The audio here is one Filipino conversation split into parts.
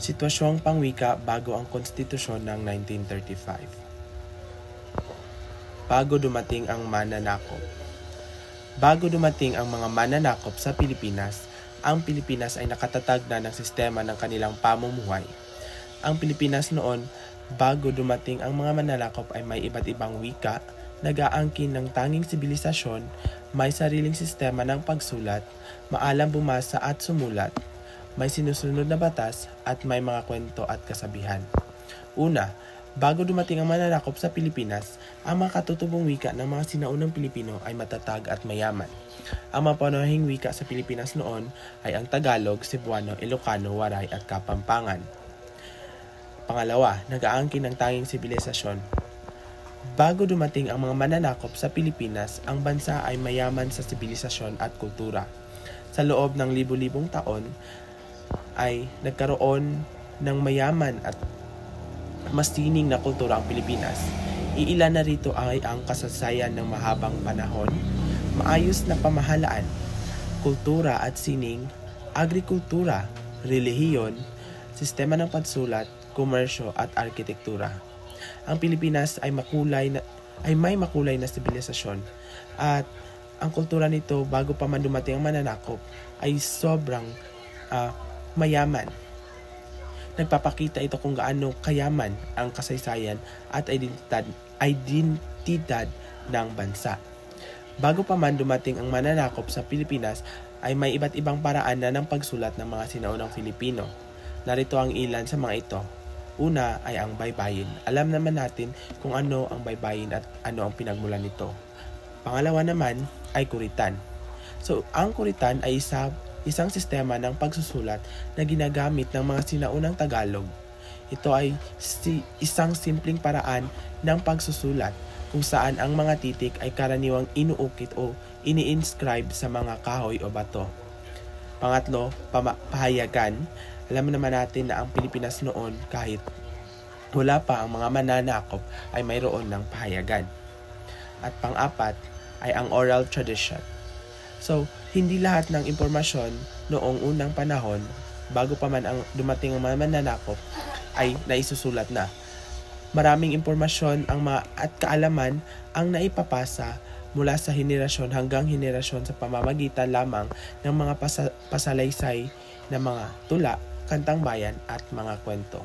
Sitwasyong pangwika bago ang konstitusyon ng 1935. Bago dumating ang mananakop. Bago dumating ang mga mananakop sa Pilipinas, ang Pilipinas ay nakatatag na ng sistema ng kanilang pamumuhay. Ang Pilipinas noon, bago dumating ang mga mananakop ay may iba't ibang wika, nag-aangkin ng tanging sibilisasyon, may sariling sistema ng pagsulat, maalam bumasa at sumulat, may sinusunod na batas at may mga kwento at kasabihan. Una, bago dumating ang mananakop sa Pilipinas, ang mga katutubong wika ng mga sinaunang Pilipino ay matatag at mayaman. Ang mga panahing wika sa Pilipinas noon ay ang Tagalog, Cebuano, Ilocano, Waray at Kapampangan. Pangalawa, nag-aangkin ng tanging sibilisasyon. Bago dumating ang mga mananakop sa Pilipinas, ang bansa ay mayaman sa sibilisasyon at kultura. Sa loob ng libu-libong taon, ay nagkaroon ng mayaman at mastining na kultura ang Pilipinas. Iilan na rito ay ang kasaysayan ng mahabang panahon, maayos na pamahalaan, kultura at sining, agrikultura, relihiyon, sistema ng pagsulat, komersyo at arkitektura. Ang Pilipinas ay may makulay na sibilisasyon at ang kultura nito bago pa man dumating ang mananakop ay sobrang mayaman. Nagpapakita ito kung gaano kayaman ang kasaysayan at identidad ng bansa. Bago pa man dumating ang mananakop sa Pilipinas ay may iba't ibang paraan na ng pagsulat ng mga sinaunang Filipino. Narito ang ilan sa mga ito. Una ay ang baybayin. Alam naman natin kung ano ang baybayin at ano ang pinagmulan nito. Pangalawa naman ay kuritan. So, ang kuritan ay isang sistema ng pagsusulat na ginagamit ng mga sinaunang Tagalog. Ito ay isang simpleng paraan ng pagsusulat kung saan ang mga titik ay karaniwang inuukit o ini-inscribe sa mga kahoy o bato. Pangatlo, pahayagan. Alam naman natin na ang Pilipinas noon kahit wala pa ang mga mananakop ay mayroon ng pahayagan. At pang-apat ay ang oral tradition. So, hindi lahat ng impormasyon noong unang panahon, bago pa man ang dumating ang mga mananakop, ay naisusulat na. Maraming impormasyon at kaalaman ang naipapasa mula sa henerasyon hanggang henerasyon sa pamamagitan lamang ng mga pasalaysay na mga tula, kantang bayan at mga kwento.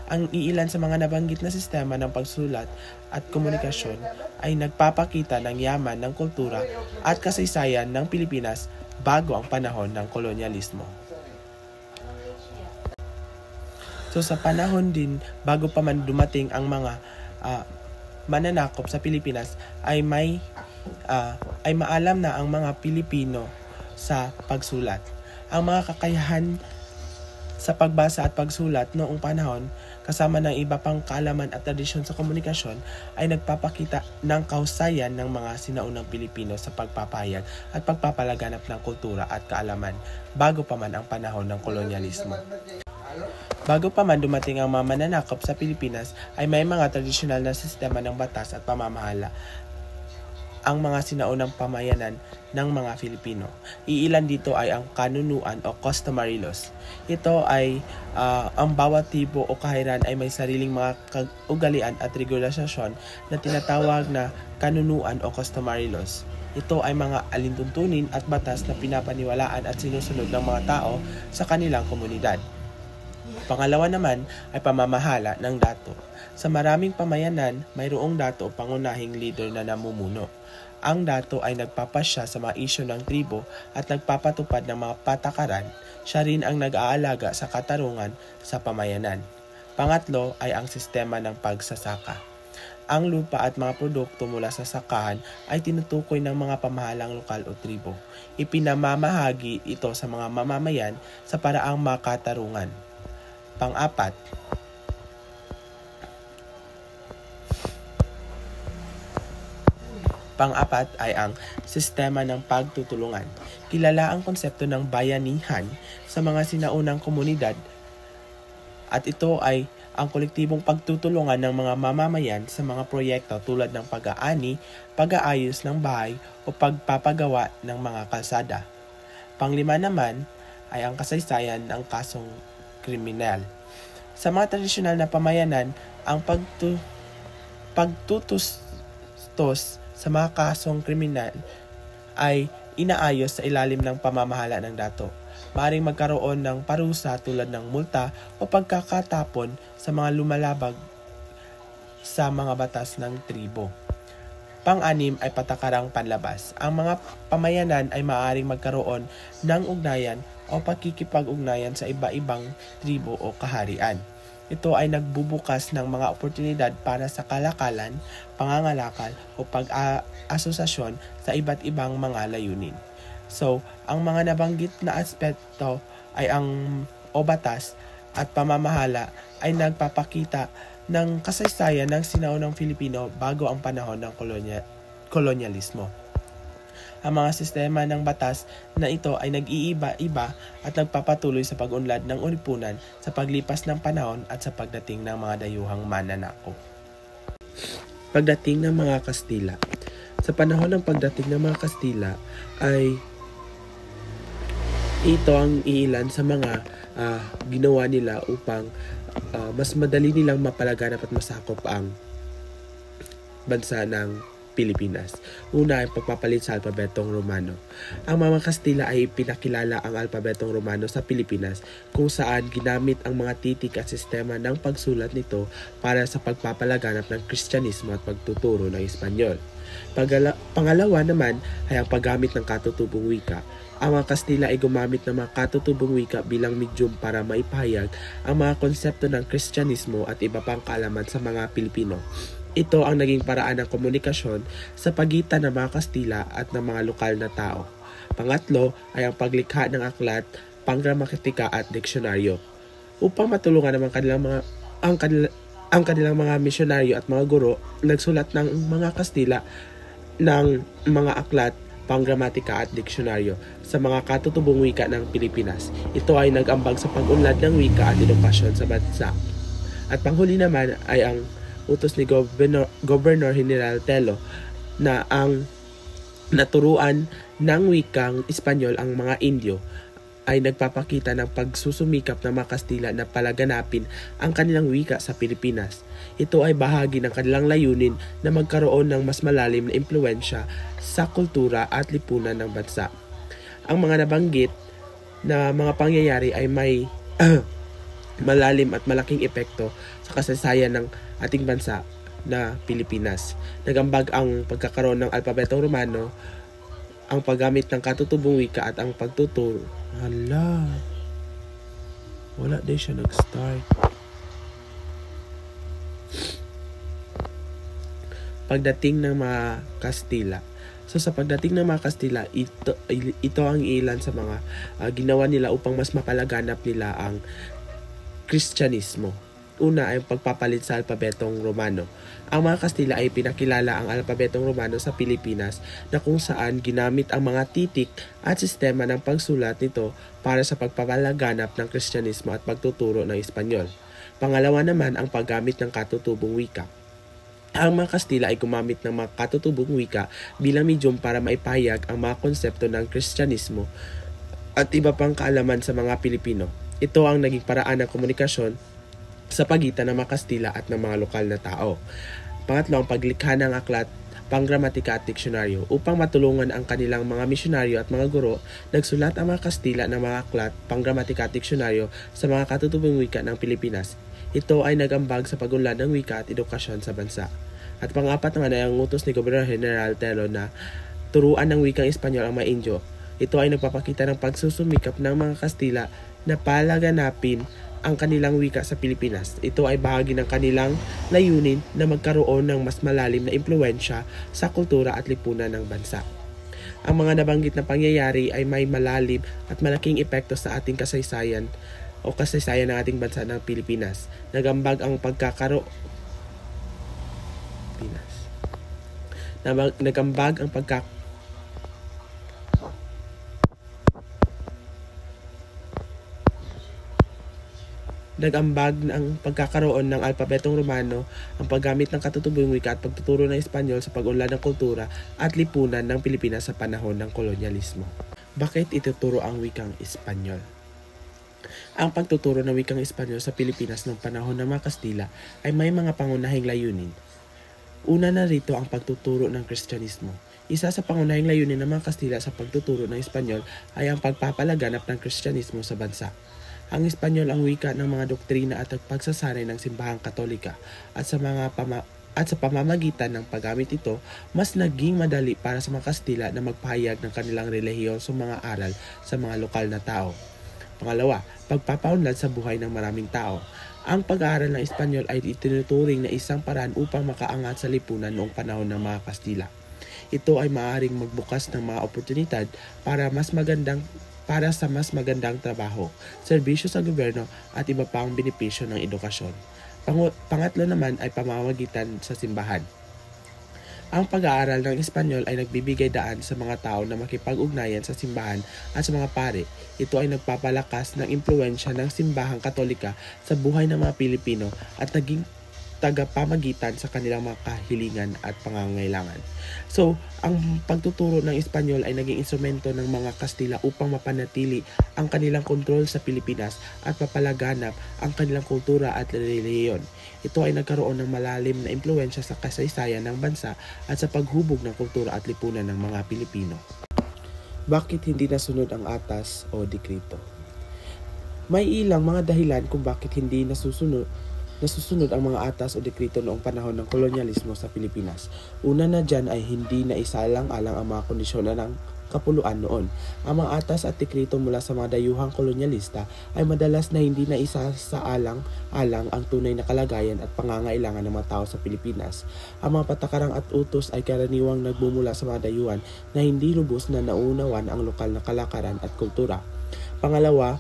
Ang iilan sa mga nabanggit na sistema ng pagsulat at komunikasyon ay nagpapakita ng yaman ng kultura at kasaysayan ng Pilipinas bago ang panahon ng kolonyalismo. So sa panahon din bago pa man dumating ang mga mananakop sa Pilipinas ay maalam na ang mga Pilipino sa pagsulat. Ang mga kakayahan sa pagbasa at pagsulat noong panahon, kasama ng iba pang kaalaman at tradisyon sa komunikasyon, ay nagpapakita ng kahusayan ng mga sinaunang Pilipino sa pagpapahayag at pagpapalaganap ng kultura at kaalaman bago pa man ang panahon ng kolonyalismo. Bago pa man dumating ang mga mananakop sa Pilipinas, ay may mga tradisyonal na sistema ng batas at pamamahala ang mga sinaunang pamayanan ng mga Filipino. Iilan dito ay ang kanunuan o customary laws. Ito ay ang bawat tribo o kahiran ay may sariling mga ugalian at regulasyon na tinatawag na kanunuan o customary laws. Ito ay mga alintuntunin at batas na pinapaniwalaan at sinusunod ng mga tao sa kanilang komunidad. Pangalawa naman ay pamamahala ng dato. Sa maraming pamayanan, mayroong dato o pangunahing leader na namumuno. Ang dato ay nagpapasya sa mga isyu ng tribo at nagpapatupad ng mga patakaran. Siya rin ang nag-aalaga sa katarungan sa pamayanan. Pangatlo ay ang sistema ng pagsasaka. Ang lupa at mga produkto mula sa sakahan ay tinutukoy ng mga pamahalang lokal o tribo. Ipinamamahagi ito sa mga mamamayan sa paraang makatarungan. Pang-apat ay ang sistema ng pagtutulungan. Kilala ang konsepto ng bayanihan sa mga sinaunang komunidad at ito ay ang kolektibong pagtutulungan ng mga mamamayan sa mga proyekto tulad ng pag-aani, pag-aayos ng bahay o pagpapagawa ng mga kalsada. Panglima naman ay ang kasaysayan ng kriminal. Sa mga tradisyonal na pamayanan, ang pagtutustos sa mga kasong kriminal ay inaayos sa ilalim ng pamamahala ng dato. Maaaring magkaroon ng parusa tulad ng multa o pagkakatapon sa mga lumalabag sa mga batas ng tribo. Pang-anim ay patakarang panlabas. Ang mga pamayanan ay maaaring magkaroon ng ugnayan o pakikipag-ugnayan sa iba-ibang tribo o kaharian. Ito ay nagbubukas ng mga oportunidad para sa kalakalan, pangangalakal o pag-asosasyon sa iba't ibang mga layunin. So, ang mga nabanggit na aspeto ay batas at pamamahala ay nagpapakita ng kasaysayan ng sinaunang Filipino bago ang panahon ng kolonyalismo. Ang mga sistema ng batas na ito ay nag-iiba-iba at nagpapatuloy sa pag-unlad ng lipunan sa paglipas ng panahon at sa pagdating ng mga dayuhang mananakop. Pagdating ng mga Kastila. Sa panahon ng pagdating ng mga Kastila ay ito ang iilan sa mga ginawa nila upang mas madali nilang mapalaganap at masakop ang bansa ng Pilipinas. Una ay pagpapalit sa alpabetong Romano. Ang mga Kastila ay pinakilala ang alpabetong Romano sa Pilipinas kung saan ginamit ang mga titik at sistema ng pagsulat nito para sa pagpapalaganap ng Kristyanismo at pagtuturo ng Espanyol. Pangalawa naman ay ang paggamit ng katutubong wika. Ang mga Kastila ay gumamit ng mga katutubong wika bilang medium para maipahayag ang mga konsepto ng Kristyanismo at iba pang kaalaman sa mga Pilipino. Ito ang naging paraan ng komunikasyon sa pagitan ng mga Kastila at ng mga lokal na tao. Pangatlo ay ang paglikha ng aklat, panggramatika at diksyonaryo. Upang matulungan naman ang kanilang mga misyonaryo at mga guro, nagsulat ng mga Kastila ng mga aklat, panggramatika at diksyonaryo sa mga katutubong wika ng Pilipinas. Ito ay nag-ambag sa pag-unlad ng wika at edukasyon sa bansa. At panghuli naman ay ang utos ni Governor General Tello na ang naturuan ng wikang Espanyol ang mga Indio ay nagpapakita ng pagsusumikap ng mga Kastila na palaganapin ang kanilang wika sa Pilipinas. Ito ay bahagi ng kanilang layunin na magkaroon ng mas malalim na impluwensya sa kultura at lipunan ng bansa. Ang mga nabanggit na mga pangyayari ay may malalim at malaking epekto sa kasaysayan ng ating bansa na Pilipinas. Nagambag ang pagkakaroon ng alpabetong Romano, ang paggamit ng katutubong wika at ang pagtuturo. Wala din siya nag-start. Pagdating ng mga Kastila. So sa pagdating ng mga Kastila, ito ang ilan sa mga ginawa nila upang mas mapalaganap nila ang Kristyanismo. Una ay pagpapalit sa alpabetong Romano. Ang mga Kastila ay pinakilala ang alpabetong Romano sa Pilipinas na kung saan ginamit ang mga titik at sistema ng pagsulat nito para sa pagpapalaganap ng Kristyanismo at pagtuturo ng Espanyol. Pangalawa naman ang paggamit ng katutubong wika. Ang mga Kastila ay gumamit ng mga katutubong wika bilang medium para maipahayag ang mga konsepto ng Kristyanismo at iba pang kaalaman sa mga Pilipino. Ito ang naging paraan ng komunikasyon sa pagitan ng mga Kastila at ng mga lokal na tao. Pangatlo, ang paglikha ng aklat, panggramatika at diksyonaryo. Upang matulungan ang kanilang mga misyonaryo at mga guro, nagsulat ang mga Kastila ng mga aklat, panggramatika at diksyonaryo sa mga katutubong wika ng Pilipinas. Ito ay nagambag sa pag-unlad ng wika at edukasyon sa bansa. At pang-apat naman ay ang utos ni Gobernador General Tello na turuan ng wikang Espanyol ang mga Indio. Ito ay nagpapakita ng pagsusumikap ng mga Kastila na palaganapin ang kanilang wika sa Pilipinas. Ito ay bahagi ng kanilang layunin na magkaroon ng mas malalim na impluwensya sa kultura at lipunan ng bansa. Ang mga nabanggit na pangyayari ay may malalim at malaking epekto sa ating kasaysayan o kasaysayan ng ating bansa ng Pilipinas. Nagambag ang pagkakaroon ng alpabetong Romano, ang paggamit ng katutubong wika at pagtuturo ng Espanyol sa pag-unlad ng kultura at lipunan ng Pilipinas sa panahon ng kolonyalismo. Bakit ituturo ang wikang Espanyol? Ang pagtuturo ng wikang Espanyol sa Pilipinas noong panahon ng mga Kastila ay may mga pangunahing layunin. Una na rito ang pagtuturo ng Kristyanismo. Isa sa pangunahing layunin ng mga Kastila sa pagtuturo ng Espanyol ay ang pagpapalaganap ng Kristyanismo sa bansa. Ang Espanyol ang wika ng mga doktrina at pagsasanay ng simbahang Katolika at sa pamamagitan ng paggamit ito, mas naging madali para sa mga Kastila na magpahayag ng kanilang relihiyosong mga aral sa mga lokal na tao. Pangalawa, pagpapaunlad sa buhay ng maraming tao. Ang pag-aaral ng Espanyol ay itinuturing na isang paraan upang makaangat sa lipunan noong panahon ng mga Kastila. Ito ay maaaring magbukas ng mga oportunidad para sa mas magandang trabaho, serbisyo sa gobyerno at iba pang benepisyo ng edukasyon. Pangatlo naman ay pamamagitan sa simbahan. Ang pag-aaral ng Espanyol ay nagbibigay daan sa mga tao na makipag-ugnayan sa simbahan at sa mga pare. Ito ay nagpapalakas ng impluwensya ng simbahang Katolika sa buhay ng mga Pilipino at naging tagapamagitan sa kanilang mga kahilingan at pangangailangan. So, ang pagtuturo ng Espanyol ay naging instrumento ng mga Kastila upang mapanatili ang kanilang kontrol sa Pilipinas at papalaganap ang kanilang kultura at relihiyon. Ito ay nagkaroon ng malalim na impluwensya sa kasaysayan ng bansa at sa paghubog ng kultura at lipunan ng mga Pilipino. Bakit hindi nasunod ang atas o dekreto? May ilang mga dahilan kung bakit hindi nasusunod ang mga atas o dekreto noong panahon ng kolonyalismo sa Pilipinas. Una na dyan ay hindi na isalang-alang ang mga kondisyon ng kapuluan noon. Ang mga atas at dekreto mula sa mga dayuhang kolonyalista ay madalas na hindi na isasaalang-alang ang tunay na kalagayan at pangangailangan ng mga tao sa Pilipinas. Ang mga patakarang at utos ay karaniwang nagbumula sa mga dayuhan na hindi lubos na nauunawan ang lokal na kalakaran at kultura. Pangalawa,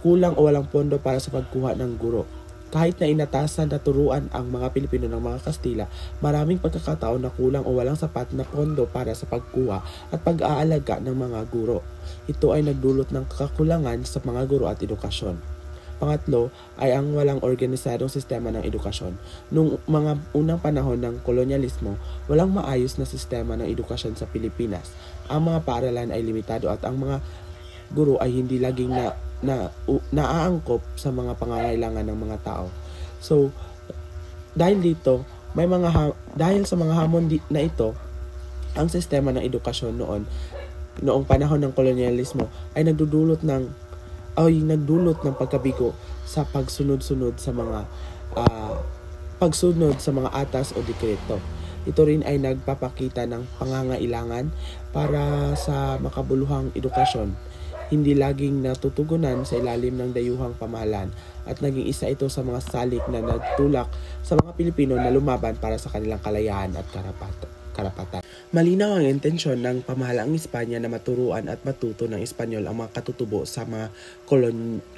kulang o walang pondo para sa pagkuha ng guro. Kahit na inatasan na turuan ang mga Pilipino ng mga Kastila, maraming pagkakataon na kulang o walang sapat na pondo para sa pagkuha at pag-aalaga ng mga guro. Ito ay nagdulot ng kakulangan sa mga guro at edukasyon. Pangatlo ay ang walang organisadong sistema ng edukasyon. Noong mga unang panahon ng kolonyalismo, walang maayos na sistema ng edukasyon sa Pilipinas. Ang mga paaralan ay limitado at ang mga guro ay hindi laging naaangkop sa mga pangangailangan ng mga tao. So, dahil sa mga hamon na ito, ang sistema ng edukasyon noong panahon ng kolonyalismo ay nagdulot ng pagkabigo sa pagsunod sa mga atas o dekreto. Ito rin ay nagpapakita ng pangangailangan para sa makabuluhang edukasyon, hindi laging natutugunan sa ilalim ng dayuhang pamahalaan at naging isa ito sa mga salik na nagtulak sa mga Pilipino na lumaban para sa kanilang kalayaan at karapatan. Malinaw ang intensyon ng pamahalaang Espanya na maturuan at matuto ng Espanyol ang mga katutubo sa mga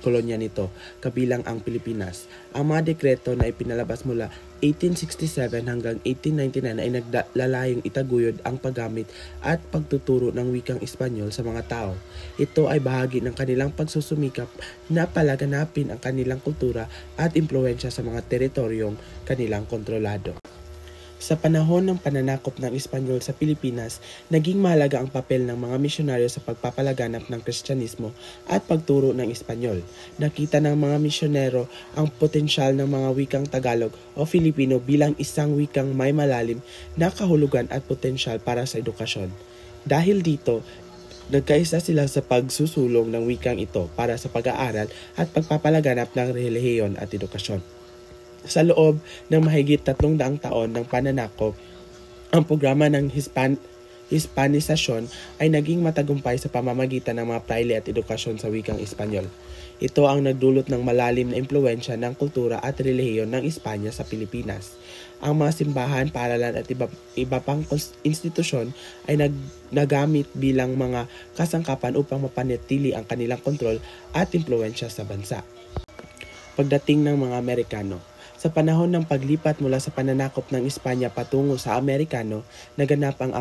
kolonya nito, kabilang ang Pilipinas. Ang mga dekreto na ipinalabas mula 1867 hanggang 1899 ay naglalayong itaguyod ang paggamit at pagtuturo ng wikang Espanyol sa mga tao. Ito ay bahagi ng kanilang pagsusumikap na palaganapin ang kanilang kultura at impluwensya sa mga teritoryong kanilang kontrolado. Sa panahon ng pananakop ng Espanyol sa Pilipinas, naging mahalaga ang papel ng mga misyonaryo sa pagpapalaganap ng Kristyanismo at pagturo ng Espanyol. Nakita ng mga misyonero ang potensyal ng mga wikang Tagalog o Filipino bilang isang wikang may malalim na kahulugan at potensyal para sa edukasyon. Dahil dito, nagkaisa sila sa pagsusulong ng wikang ito para sa pag-aaral at pagpapalaganap ng relihiyon at edukasyon. Sa loob ng mahigit 300 taon ng pananakop, ang programa ng Hispanisasyon ay naging matagumpay sa pamamagitan ng mga praile at edukasyon sa wikang Espanyol. Ito ang nagdulot ng malalim na impluwensya ng kultura at relihiyon ng Espanya sa Pilipinas. Ang mga simbahan, paaralan at iba pang institusyon ay nagamit bilang mga kasangkapan upang mapanatili ang kanilang kontrol at impluwensya sa bansa. Pagdating ng mga Amerikano. Sa panahon ng paglipat mula sa pananakop ng Espanya patungo sa Amerikano, naganap ang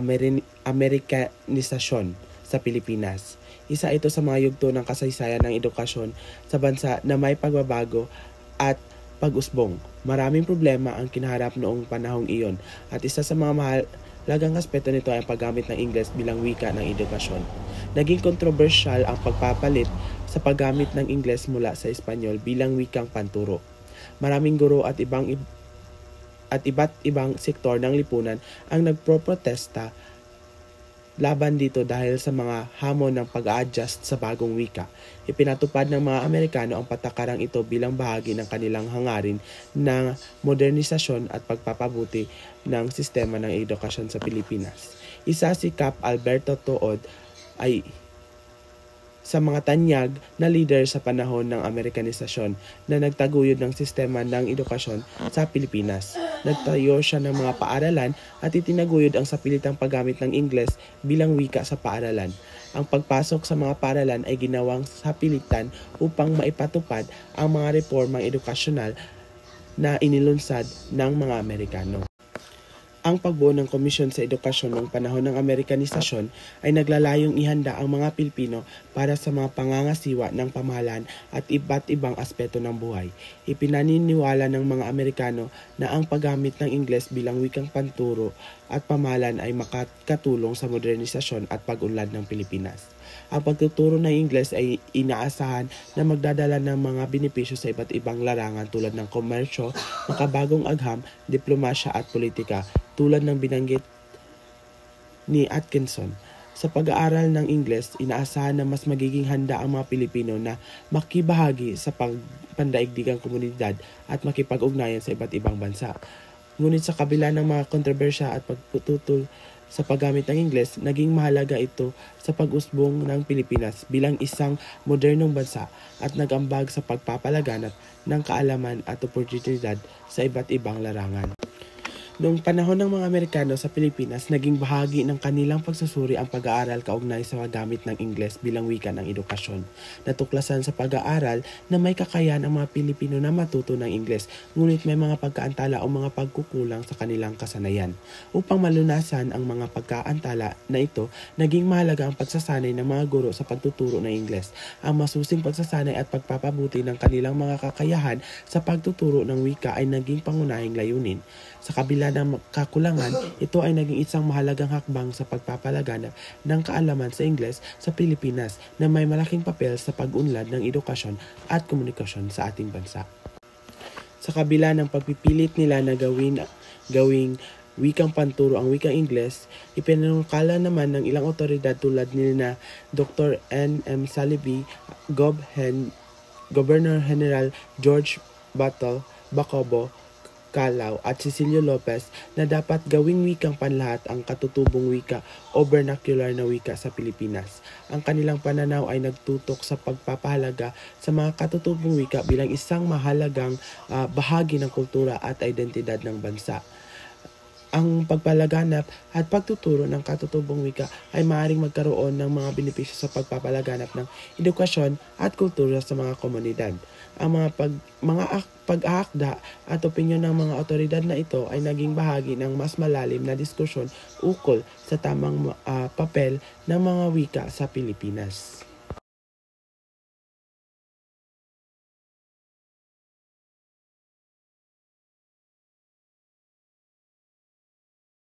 Amerikanisasyon sa Pilipinas. Isa ito sa mga yugto ng kasaysayan ng edukasyon sa bansa na may pagbabago at pag-usbong. Maraming problema ang kinaharap noong panahong iyon at isa sa mga mahalagang aspeto nito ay ang paggamit ng Ingles bilang wika ng edukasyon. Naging kontrobersyal ang pagpapalit sa paggamit ng Ingles mula sa Espanyol bilang wikang panturo. Maraming guro at iba't ibang sektor ng lipunan ang nagproprotesta laban dito dahil sa mga hamon ng pag-a-adjust sa bagong wika. Ipinatupad ng mga Amerikano ang patakarang ito bilang bahagi ng kanilang hangarin ng modernisasyon at pagpapabuti ng sistema ng edukasyon sa Pilipinas. Isa si Cap Alberto Tood ay sa mga tanyag na leader sa panahon ng Amerikanisasyon na nagtaguyod ng sistema ng edukasyon sa Pilipinas. Nagtayo siya ng mga paaralan at itinaguyod ang sapilitang paggamit ng Ingles bilang wika sa paaralan. Ang pagpasok sa mga paaralan ay ginawang sapilitan upang maipatupad ang mga reformang edukasyonal na inilunsad ng mga Amerikano. Ang pagbuo ng Komisyon sa Edukasyon noong panahon ng Amerikanisasyon ay naglalayong ihanda ang mga Pilipino para sa mga pangangasiwa ng pamahalaan at iba't ibang aspeto ng buhay. Ipinaniniwala ng mga Amerikano na ang paggamit ng Ingles bilang wikang panturo at pamahalaan ay makatulong sa modernisasyon at pag-unlad ng Pilipinas. Ang pagtuturo ng Ingles ay inaasahan na magdadala ng mga benepisyo sa iba't ibang larangan tulad ng komersyo, makabagong agham, diplomasya at politika, tulad ng binanggit ni Atkinson. Sa pag-aaral ng Ingles, inaasahan na mas magiging handa ang mga Pilipino na makibahagi sa pandaigdigang komunidad at makipag-ugnayan sa iba't ibang bansa. Ngunit sa kabila ng mga kontrobersya at pagpututol sa paggamit ng Ingles, naging mahalaga ito sa pag-usbong ng Pilipinas bilang isang modernong bansa at nag-ambag sa pagpapalaganap ng kaalaman at oportunidad sa iba't ibang larangan. Noong panahon ng mga Amerikano sa Pilipinas, naging bahagi ng kanilang pagsusuri ang pag-aaral kaugnay sa paggamit ng Ingles bilang wika ng edukasyon. Natuklasan sa pag-aaral na may kakayahan ang mga Pilipino na matuto ng Ingles, ngunit may mga pagkaantala o mga pagkukulang sa kanilang kasanayan. Upang malunasan ang mga pagkaantala na ito, naging mahalaga ang pagsasanay ng mga guro sa pagtuturo ng Ingles. Ang masusing pagsasanay at pagpapabuti ng kanilang mga kakayahan sa pagtuturo ng wika ay naging pangunahing layunin. Sa kabila ng kakulangan, ito ay naging isang mahalagang hakbang sa pagpapalaganap ng kaalaman sa Ingles sa Pilipinas na may malaking papel sa pag-unlad ng edukasyon at komunikasyon sa ating bansa. Sa kabila ng pagpipilit nila na gawing wikang panturo ang wikang Ingles, ipinanungkala naman ng ilang otoridad tulad ni na Dr. N.M. Salibi, Governor General George Bacobo, Calao at Cecilio Lopez na dapat gawing wikang panlahat ang katutubong wika o vernacular na wika sa Pilipinas. Ang kanilang pananaw ay nagtutok sa pagpapahalaga sa mga katutubong wika bilang isang mahalagang bahagi ng kultura at identidad ng bansa. Ang pagpalaganap at pagtuturo ng katutubong wika ay maaaring magkaroon ng mga benepisyo sa pagpapalaganap ng edukasyon at kultura sa mga komunidad. Ang mga pag-aakda at opinyon ng mga otoridad na ito ay naging bahagi ng mas malalim na diskusyon ukol sa tamang papel ng mga wika sa Pilipinas.